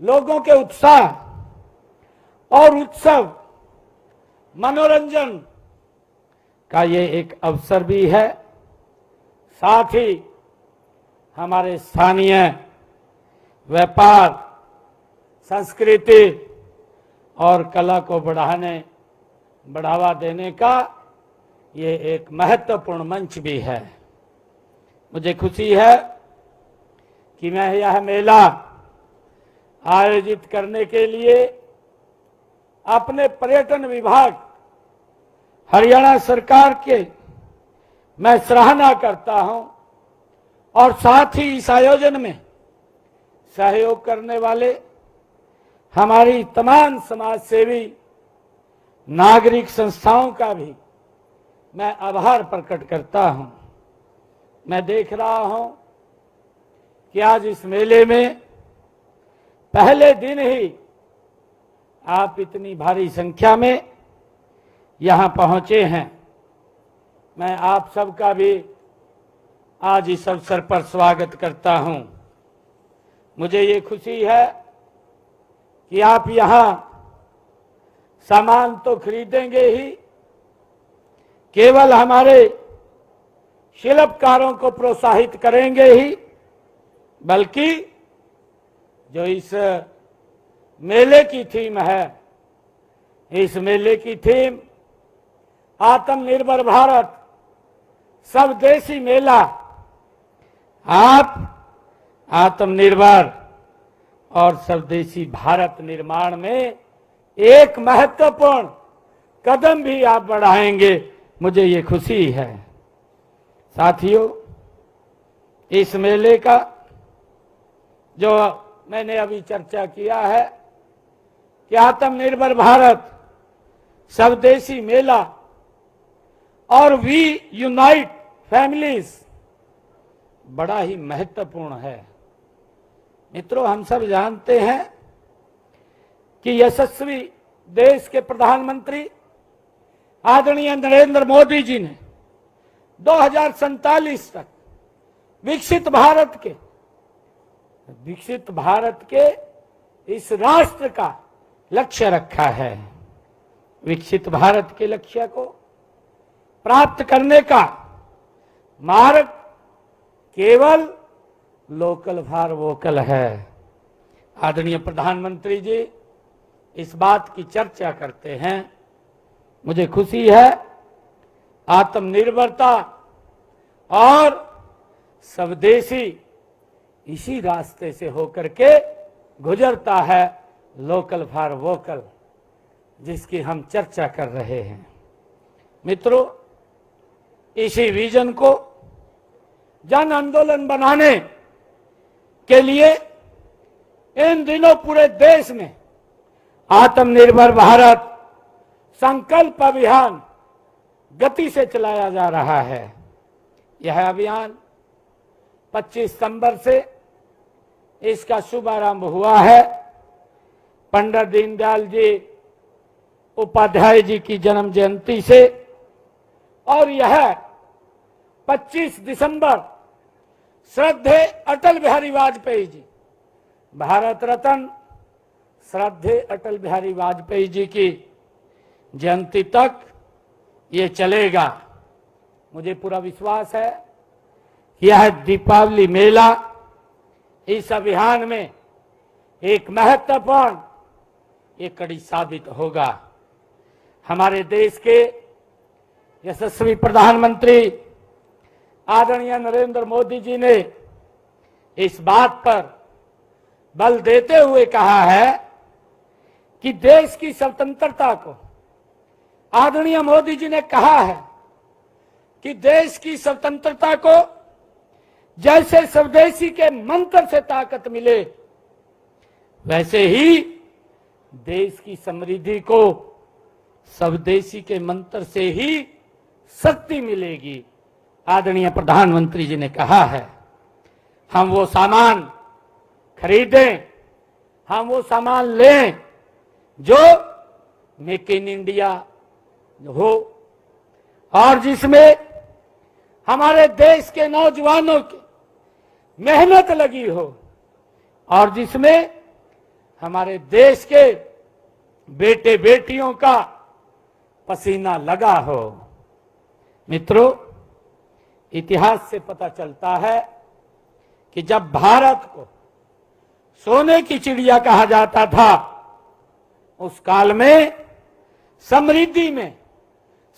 लोगों के उत्साह और उत्सव मनोरंजन का ये एक अवसर भी है। साथ ही हमारे स्थानीय व्यापार, संस्कृति और कला को बढ़ावा देने का ये एक महत्वपूर्ण मंच भी है। मुझे खुशी है कि मैं यह मेला आयोजित करने के लिए अपने पर्यटन विभाग हरियाणा सरकार के मैं सराहना करता हूं और साथ ही इस आयोजन में सहयोग करने वाले हमारी तमाम समाज सेवी नागरिक संस्थाओं का भी मैं आभार प्रकट करता हूं। मैं देख रहा हूं कि आज इस मेले में पहले दिन ही आप इतनी भारी संख्या में यहां पहुंचे हैं। मैं आप सबका भी आज इस अवसर पर स्वागत करता हूं। मुझे ये खुशी है कि आप यहां सामान तो खरीदेंगे ही, केवल हमारे शिल्पकारों को प्रोत्साहित करेंगे ही, बल्कि जो इस मेले की थीम है, इस मेले की थीम आत्मनिर्भर भारत स्वदेशी मेला। आप आत्मनिर्भर और स्वदेशी भारत निर्माण में एक महत्वपूर्ण कदम भी आप बढ़ाएंगे, मुझे ये खुशी है। साथियों, इस मेले का जो मैंने अभी चर्चा किया है कि आत्मनिर्भर भारत स्वदेशी मेला और वी यूनाइट फैमिलीज बड़ा ही महत्वपूर्ण है। मित्रों, हम सब जानते हैं कि यशस्वी देश के प्रधानमंत्री आदरणीय नरेंद्र मोदी जी ने 2047 तक विकसित भारत के इस राष्ट्र का लक्ष्य रखा है। विकसित भारत के लक्ष्य को प्राप्त करने का मार्ग केवल लोकल फॉर वोकल है। आदरणीय प्रधानमंत्री जी इस बात की चर्चा करते हैं। मुझे खुशी है, आत्मनिर्भरता और स्वदेशी इसी रास्ते से होकर के गुजरता है लोकल फॉर वोकल, जिसकी हम चर्चा कर रहे हैं। मित्रों, इसी विजन को जन आंदोलन बनाने के लिए इन दिनों पूरे देश में आत्मनिर्भर भारत संकल्प अभियान गति से चलाया जा रहा है। यह अभियान 25 सितंबर से इसका शुभारंभ हुआ है। पंडित दीनदयाल जी उपाध्याय जी की जन्म जयंती से, और यह 25 दिसंबर श्रद्धेय अटल बिहारी वाजपेयी जी, भारत रत्न श्रद्धेय अटल बिहारी वाजपेयी जी की जयंती तक ये चलेगा। मुझे पूरा विश्वास है कि यह दीपावली मेला इस अभियान में एक महत्वपूर्ण एक कड़ी साबित होगा। हमारे देश के यशस्वी प्रधानमंत्री आदरणीय नरेंद्र मोदी जी ने इस बात पर बल देते हुए कहा है कि देश की स्वतंत्रता को, आदरणीय मोदी जी ने कहा है कि देश की स्वतंत्रता को जैसे स्वदेशी के मंत्र से ताकत मिले, वैसे ही देश की समृद्धि को स्वदेशी के मंत्र से ही शक्ति मिलेगी। आदरणीय प्रधानमंत्री जी ने कहा है, हम वो सामान खरीदें, हम वो सामान लें जो मेक इन इंडिया हो और जिसमें हमारे देश के नौजवानों की मेहनत लगी हो और जिसमें हमारे देश के बेटे बेटियों का पसीना लगा हो। मित्रों, इतिहास से पता चलता है कि जब भारत को सोने की चिड़िया कहा जाता था, उस काल में समृद्धि में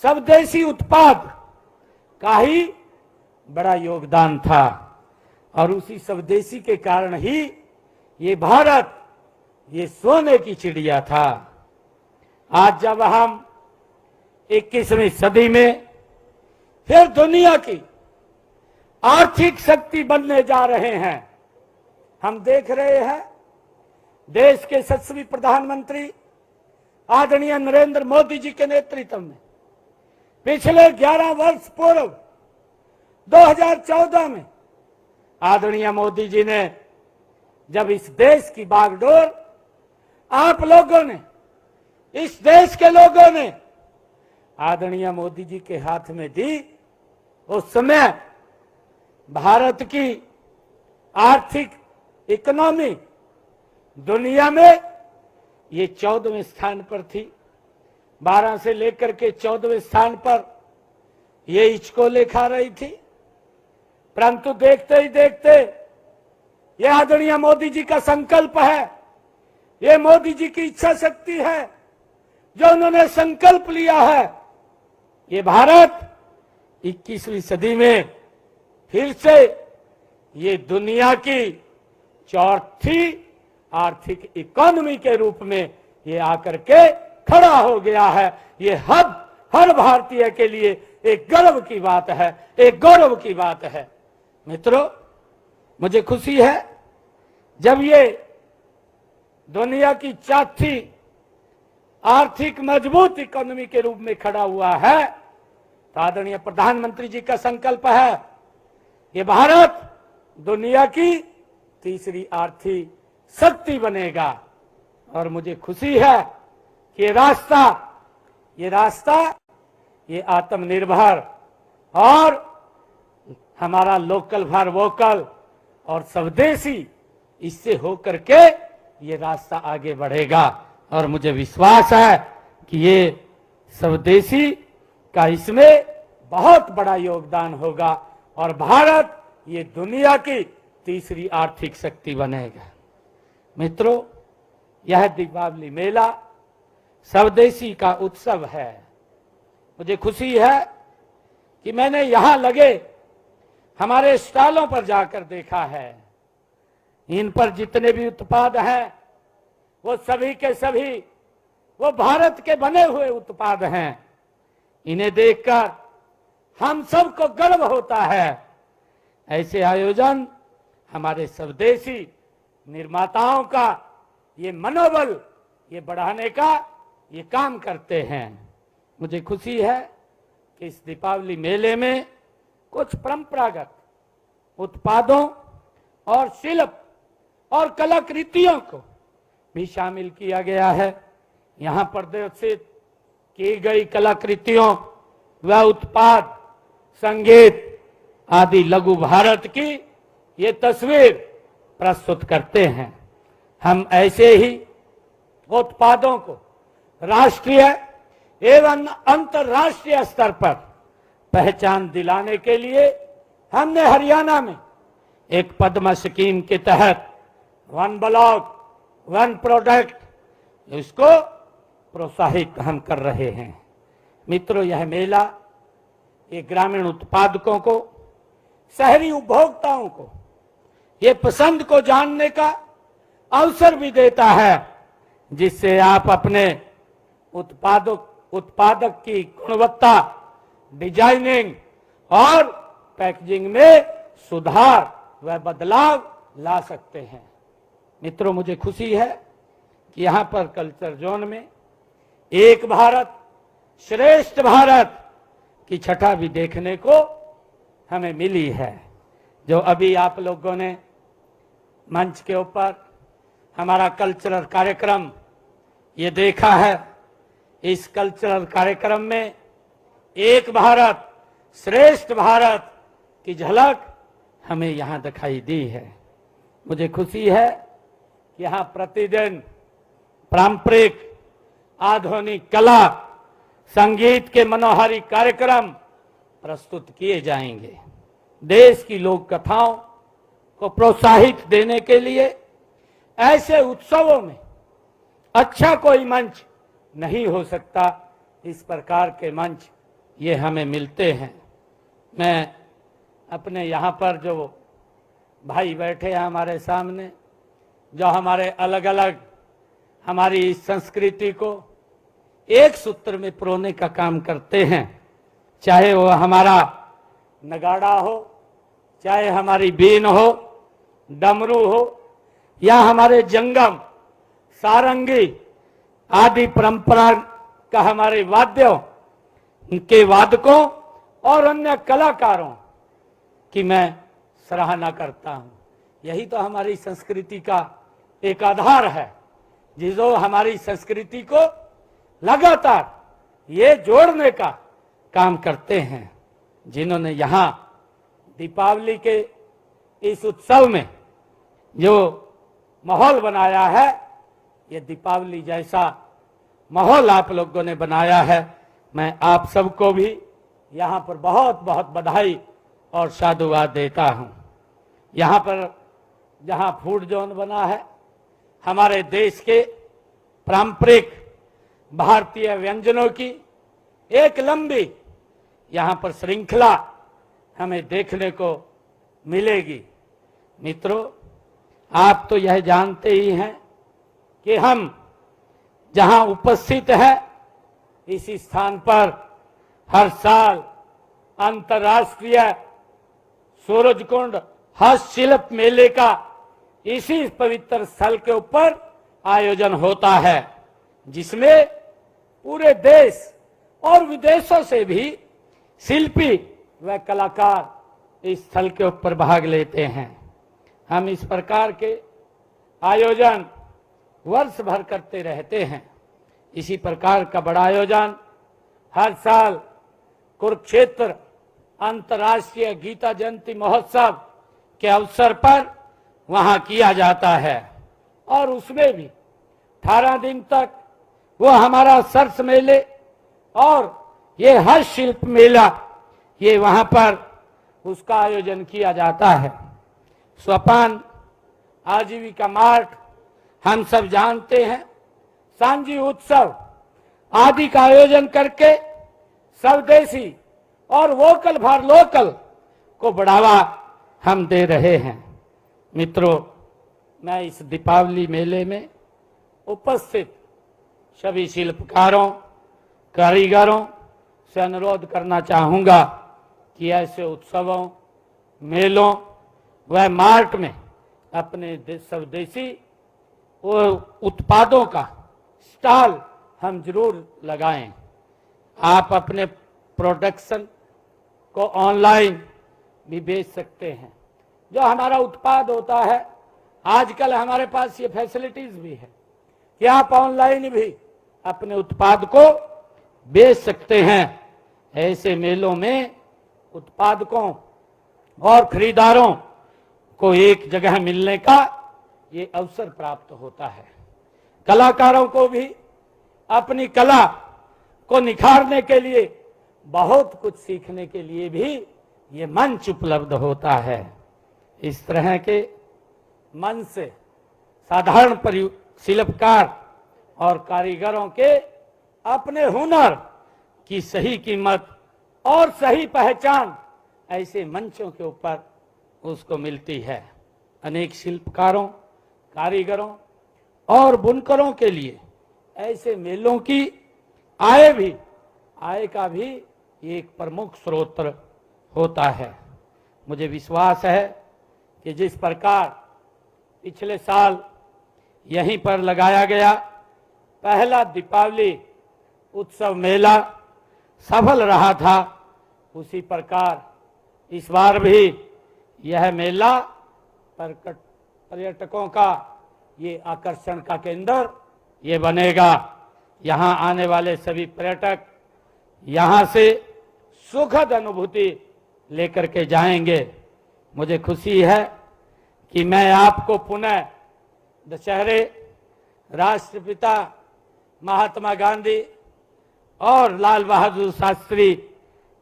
स्वदेशी उत्पाद का ही बड़ा योगदान था और उसी स्वदेशी के कारण ही ये भारत ये सोने की चिड़िया था। आज जब हम 21वीं सदी में फिर दुनिया की आर्थिक शक्ति बनने जा रहे हैं, हम देख रहे हैं देश के यशस्वी प्रधानमंत्री आदरणीय नरेंद्र मोदी जी के नेतृत्व में पिछले 11 वर्ष पूर्व 2014 में आदरणीय मोदी जी ने जब इस देश की बागडोर आप लोगों ने, इस देश के लोगों ने आदरणीय मोदी जी के हाथ में दी, उस समय भारत की आर्थिक इकोनॉमी दुनिया में ये 14वें स्थान पर थी। 12 से लेकर के 14वें स्थान पर ये इचको लेखा रही थी। परंतु देखते ही देखते ये आदरणीय मोदी जी का संकल्प है, ये मोदी जी की इच्छा शक्ति है, जो उन्होंने संकल्प लिया है, ये भारत 21वीं सदी में फिर से ये दुनिया की चौथी आर्थिक इकोनॉमी के रूप में ये आकर के खड़ा हो गया है। ये हर भारतीय के लिए एक गर्व की बात है, एक गौरव की बात है। मित्रों, मुझे खुशी है जब ये दुनिया की चौथी आर्थिक मजबूत इकोनॉमी के रूप में खड़ा हुआ है, तो आदरणीय प्रधानमंत्री जी का संकल्प है ये भारत दुनिया की तीसरी आर्थिक शक्ति बनेगा। और मुझे खुशी है कि ये रास्ता ये आत्मनिर्भर और हमारा लोकल फॉर वोकल और स्वदेशी, इससे होकर के ये रास्ता आगे बढ़ेगा। और मुझे विश्वास है कि ये स्वदेशी का इसमें बहुत बड़ा योगदान होगा और भारत ये दुनिया की तीसरी आर्थिक शक्ति बनेगा। मित्रों, यह दीपावली मेला स्वदेशी का उत्सव है। मुझे खुशी है कि मैंने यहां लगे हमारे स्टॉलों पर जाकर देखा है, इन पर जितने भी उत्पाद हैं वो सभी के सभी वो भारत के बने हुए उत्पाद हैं। इन्हें देखकर हम सबको गर्व होता है। ऐसे आयोजन हमारे स्वदेशी निर्माताओं का ये मनोबल ये बढ़ाने का ये काम करते हैं। मुझे खुशी है कि इस दीपावली मेले में कुछ परंपरागत उत्पादों और शिल्प और कलाकृतियों को भी शामिल किया गया है। यहाँ प्रदर्शित की गई कलाकृतियों व उत्पाद, संगीत आदि लघु भारत की ये तस्वीर प्रस्तुत करते हैं। हम ऐसे ही उत्पादों को राष्ट्रीय एवं अंतर्राष्ट्रीय स्तर पर पहचान दिलाने के लिए हमने हरियाणा में एक पद्म स्कीम के तहत वन ब्लॉक वन प्रोडक्ट इसको प्रोत्साहित हम कर रहे हैं। मित्रों, यह मेला ये ग्रामीण उत्पादकों को, शहरी उपभोक्ताओं को ये पसंद को जानने का अवसर भी देता है, जिससे आप अपने उत्पादक की गुणवत्ता, डिजाइनिंग और पैकेजिंग में सुधार व बदलाव ला सकते हैं। मित्रों, मुझे खुशी है कि यहाँ पर कल्चर जोन में एक भारत श्रेष्ठ भारत की छटा भी देखने को हमें मिली है। जो अभी आप लोगों ने मंच के ऊपर हमारा कल्चरल कार्यक्रम ये देखा है, इस कल्चरल कार्यक्रम में एक भारत श्रेष्ठ भारत की झलक हमें यहाँ दिखाई दी है। मुझे खुशी है यहाँ प्रतिदिन पारंपरिक आधुनिक कला संगीत के मनोहारी कार्यक्रम प्रस्तुत किए जाएंगे। देश की लोक कथाओं को प्रोत्साहित देने के लिए ऐसे उत्सवों में अच्छा कोई मंच नहीं हो सकता। इस प्रकार के मंच ये हमें मिलते हैं। मैं अपने यहाँ पर जो भाई बैठे हैं हमारे सामने, जो हमारे अलग अलग हमारी इस संस्कृति को एक सूत्र में पिरोने का काम करते हैं, चाहे वो हमारा नगाड़ा हो, चाहे हमारी बीन हो, डमरू हो, या हमारे जंगम, सारंगी आदि परंपरा का हमारे वाद्यों के वादकों और अन्य कलाकारों की मैं सराहना करता हूं। यही तो हमारी संस्कृति का एक आधार है, जो हमारी संस्कृति को लगातार ये जोड़ने का काम करते हैं। जिन्होंने यहाँ दीपावली के इस उत्सव में जो माहौल बनाया है, ये दीपावली जैसा माहौल आप लोगों ने बनाया है। मैं आप सबको भी यहाँ पर बहुत बहुत बधाई और साधुवाद देता हूँ। यहाँ पर जहाँ फूड जोन बना है, हमारे देश के पारंपरिक भारतीय व्यंजनों की एक लंबी यहाँ पर श्रृंखला हमें देखने को मिलेगी। मित्रों, आप तो यह जानते ही हैं कि हम जहाँ उपस्थित हैं, इसी स्थान पर हर साल अंतर्राष्ट्रीय सूरजकुंड हस्तशिल्प मेले का इसी पवित्र स्थल के ऊपर आयोजन होता है, जिसमें पूरे देश और विदेशों से भी शिल्पी व कलाकार इस स्थल के ऊपर भाग लेते हैं। हम इस प्रकार के आयोजन वर्ष भर करते रहते हैं। इसी प्रकार का बड़ा आयोजन हर साल कुरुक्षेत्र अंतर्राष्ट्रीय गीता जयंती महोत्सव के अवसर पर वहां किया जाता है, और उसमें भी 18 दिन तक वो हमारा सरस मेले और ये हस्तशिल्प मेला, ये वहां पर उसका आयोजन किया जाता है। सोपान आजीविका मार्ट हम सब जानते हैं, सांझी उत्सव आदि का आयोजन करके स्वदेशी और वोकल फॉर लोकल को बढ़ावा हम दे रहे हैं। मित्रों, मैं इस दीपावली मेले में उपस्थित सभी शिल्पकारों, कारीगरों से अनुरोध करना चाहूंगा कि ऐसे उत्सवों, मेलों व मार्ट में अपने स्वदेशी उत्पादों का स्टॉल हम जरूर लगाएं। आप अपने प्रोडक्शन को ऑनलाइन भी बेच सकते हैं। जो हमारा उत्पाद होता है, आजकल हमारे पास ये फैसिलिटीज भी है कि आप ऑनलाइन भी अपने उत्पाद को बेच सकते हैं। ऐसे मेलों में उत्पादकों और खरीदारों को एक जगह मिलने का ये अवसर प्राप्त होता है। कलाकारों को भी अपनी कला को निखारने के लिए, बहुत कुछ सीखने के लिए भी ये मंच उपलब्ध होता है। इस तरह के मंच से साधारण शिल्पकार और कारीगरों के अपने हुनर की सही कीमत और सही पहचान ऐसे मंचों के ऊपर उसको मिलती है। अनेक शिल्पकारों, कारीगरों और बुनकरों के लिए ऐसे मेलों की आय का भी एक प्रमुख स्रोत होता है। मुझे विश्वास है कि जिस प्रकार पिछले साल यहीं पर लगाया गया पहला दीपावली उत्सव मेला सफल रहा था, उसी प्रकार इस बार भी यह मेला पर्यटकों का ये आकर्षण का केंद्र ये बनेगा। यहाँ आने वाले सभी पर्यटक यहाँ से सुखद अनुभूति लेकर के जाएंगे। मुझे खुशी है कि मैं आपको पुनः दशहरे राष्ट्रपिता महात्मा गांधी और लाल बहादुर शास्त्री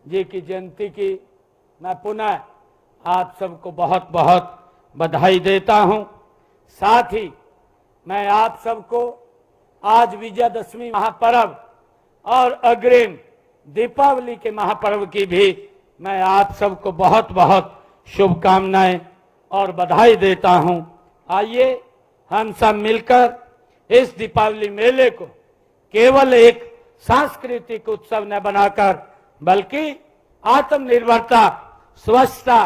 जी की जयंती की मैं पुनः आप सबको बहुत बहुत बधाई देता हूं। साथ ही मैं आप सबको आज विजयदशमी महापर्व और अग्रिम दीपावली के महापर्व की भी मैं आप सबको बहुत बहुत शुभकामनाएं और बधाई देता हूं। आइए हम सब मिलकर इस दीपावली मेले को केवल एक सांस्कृतिक उत्सव न बनाकर बल्कि आत्मनिर्भरता, स्वच्छता,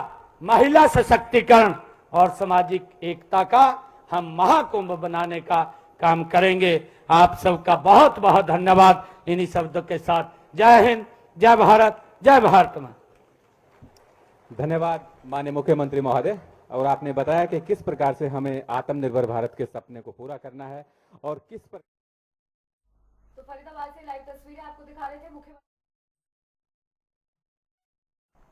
महिला सशक्तिकरण और सामाजिक एकता का हम महाकुंभ बनाने का काम करेंगे। आप सबका बहुत बहुत धन्यवाद। इन्हीं शब्दों के साथ जय हिंद, जय भारत, जय भारत मां। धन्यवाद माननीय मुख्यमंत्री महोदय। और आपने बताया कि किस प्रकार से हमें आत्मनिर्भर भारत के सपने को पूरा करना है और किस पर। तो फरीदाबाद से लाइव तस्वीरें आपको दिखा रहे थे। मुख्यमंत्री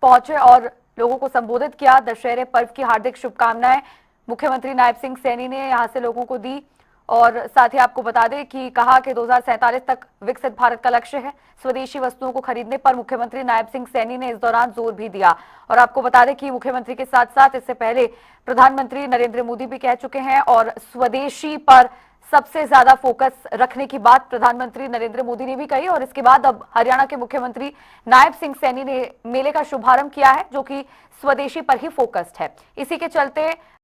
पहुंचे और लोगों को संबोधित किया। दशहरे पर्व की हार्दिक शुभकामनाएं मुख्यमंत्री नायब सिंह सैनी ने यहां से लोगों को दी। और साथ ही आपको बता दें कि कहा कि 2047 तक विकसित भारत का लक्ष्य है। स्वदेशी वस्तुओं को खरीदने पर मुख्यमंत्री नायब सिंह सैनी ने इस दौरान जोर भी दिया। और आपको बता दें कि मुख्यमंत्री के साथ साथ इससे पहले प्रधानमंत्री नरेंद्र मोदी भी कह चुके हैं और स्वदेशी पर सबसे ज्यादा फोकस रखने की बात प्रधानमंत्री नरेंद्र मोदी ने भी कही। और इसके बाद अब हरियाणा के मुख्यमंत्री नायब सिंह सैनी ने मेले का शुभारंभ किया है जो कि स्वदेशी पर ही फोकस्ड है। इसी के चलते